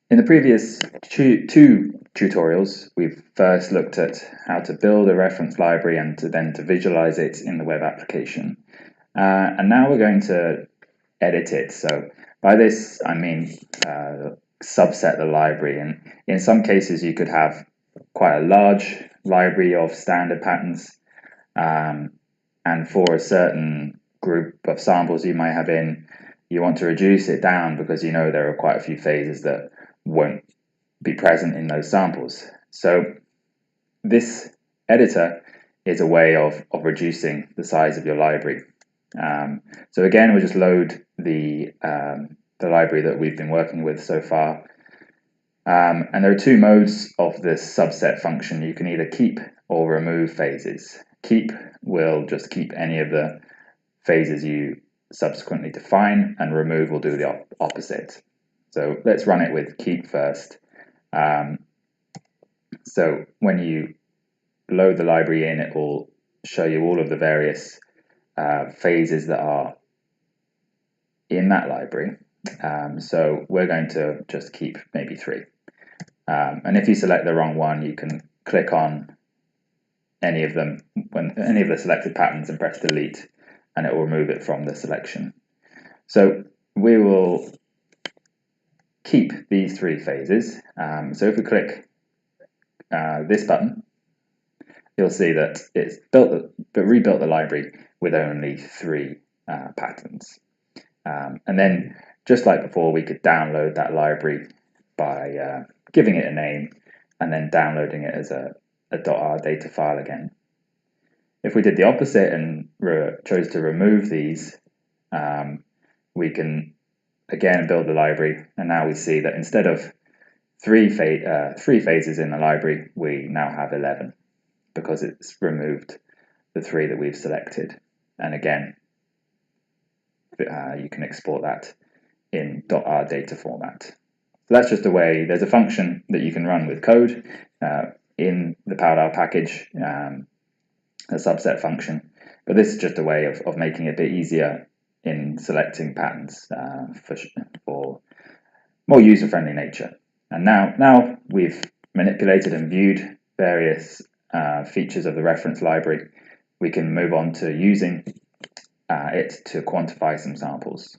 In the previous two tutorials, we've first looked at how to build a reference library and then to visualize it in the web application. And now we're going to edit it. So by this, I mean subset the library. And in some cases, you could have quite a large library of standard patterns. And for a certain group of samples you might have in, you want to reduce it down because you know there are quite a few phases that won't be present in those samples. So this editor is a way of reducing the size of your library. So again, we'll just load the library that we've been working with so far. And there are two modes of this subset function. You can either keep or remove phases. Keep will just keep any of the phases you subsequently define, and remove will do the opposite. So let's run it with keep first. So when you load the library in, it will show you all of the various phases that are in that library. So we're going to just keep maybe 3. And if you select the wrong one, you can click on any of them, any of the selected patterns, and press delete, and it will remove it from the selection. So we will keep these 3 phases. So if we click this button, you'll see that it's rebuilt the library with only 3 patterns. And then, just like before, we could download that library by giving it a name and then downloading it as a .r data file again. If we did the opposite and chose to remove these, we can again build the library, and now we see that instead of 3 phases in the library, we now have 11 because it's removed the 3 that we've selected. And again, you can export that in .r data format. So that's just a way. There's a function that you can run with code in the powdR package, a subset function, but this is just a way of making it a bit easier in selecting patterns for more user-friendly nature. And now we've manipulated and viewed various features of the reference library, we can move on to using it to quantify some samples.